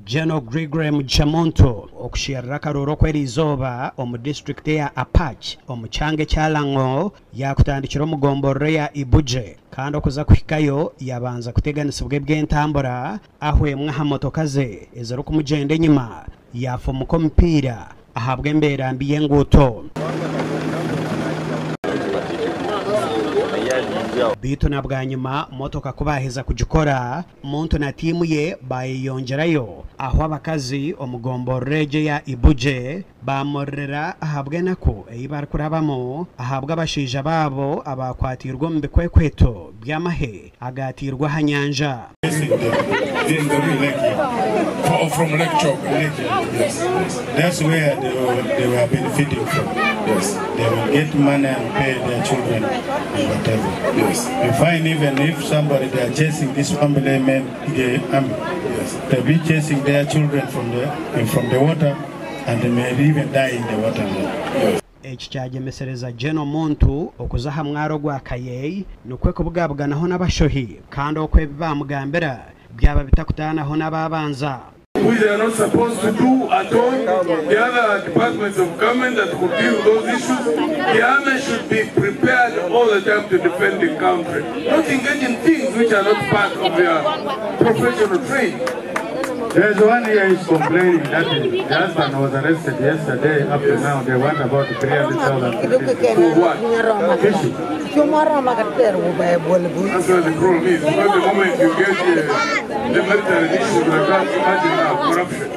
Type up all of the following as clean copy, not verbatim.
General Gregory Muchamonto okushirira karoro kwerizoba omu district ya Apache omuchange kyalango yakutandikira omugomborero ya Ibuje kandi okuza kuhikayo yabanza kuteganisibwa bw'entambura aho emwe ha motoka ze eziri kumugenda enyuma yafomuka omupiira ahabwa embeera mbi y'enguuto. Bitu na bwanyuma motoka kubaheza kujikora muntu na timu ye bayiyongerayo aho abakazi omugomborero ya Ibuje bamorera ahabwe nako eyibari kurabamo ahabwa abashija babo abakwatirwa mu bikwekweto by'amahe agatirwa hanyanja. From Lake Chobe. Yes. That's where they were benefiting from. Yes. They will get money and pay their children and whatever. Yes. You find even if somebody they are chasing this family men, yes, they'll be chasing their children from the water, and they may even die in the water. Yes. Ekikyagemesereza General Muntu okuzaha mwaro gwa Kayeyi nukwe kubugabuganaho n'abashohi kandi okwebibamugambira byaba bitakutanaho n'ababanza. Which they are not supposed to do at all. The other departments of government that could deal with those issues, the army should be prepared all the time to defend the country, not engage in things which are not part of their professional training. There's one here who's complaining that the husband was arrested yesterday. Up to now, they want about 300,000. For what? Fishing. That's why the problem is. Because the moment you get the military issues like that, imagine now, corruption.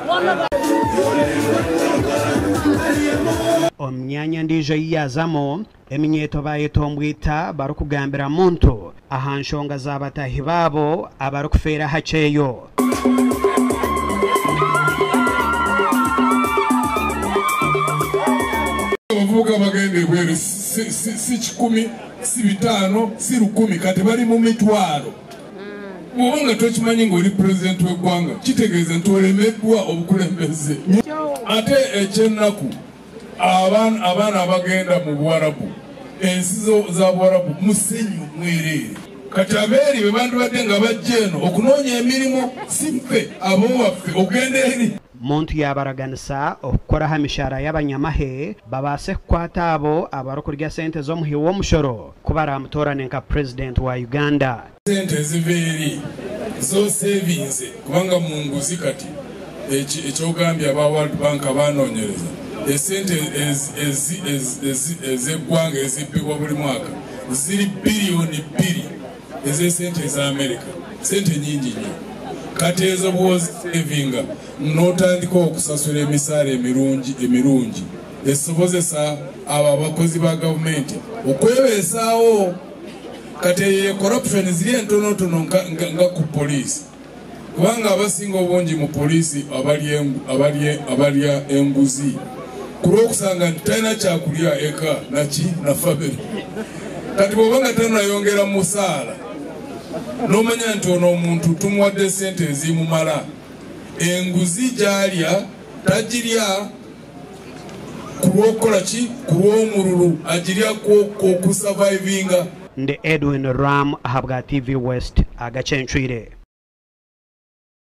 Omnyanya ndijo yiyazamo eminyeto bayetombwita barukugambira muntu ahanshonga z'abatahi babo abarukufera haceyo. Bavuga bagende bwere si 10 si 5 si 10 kati bali mu mitwaro. Mubanga tokimanyi ng'oli president w'eggwanga kitegeeza nti olemeddwa obukulembeze. Ate ekyennaku abaana abagenda mu Buwarabu ensi za Buwarabu musenyu mwereere kati abeeri be bandibadde nga bajja eno okunoonya emirimu si ffe abo waffe ogenda eri. Muntu yabaraganisa okukoraho emishara y'abanyamahe babase kukwata abo abarukurya sente z'omuhi w'omushoro kuba aramutorane nka president wa Uganda. Sente ziva eri zo savings kubanga mu nguzi kati ekyogambye aba World Bank abanoonyereza esente ez'eggwanga ezibbibwa buli mwaka ziri biliyoni 2 ez'esente za America, sente nyingi nnyo. Kati ezo bw'ozisevinga n'otandika okusasula emisaala emirungi esobozesa abo abakozi ba gavumenti okwebeesaawo. Kati corruption ziri entonotono nga ku poliisi kubanga abasinga obungi mu poliisi abalya enguzi kulw'okusanga nti talina kyakulya eka na family. Kati bw'obanga tanayongera mu musaala n'omanya nti ono omuntu tumuwadde sente ezimumala enguzi gy'alya tagirya kulw'okukola ki kulw'omululu agirya okusurvivinga. Nde Edwin Ram ahabwa TV West agacenchwire.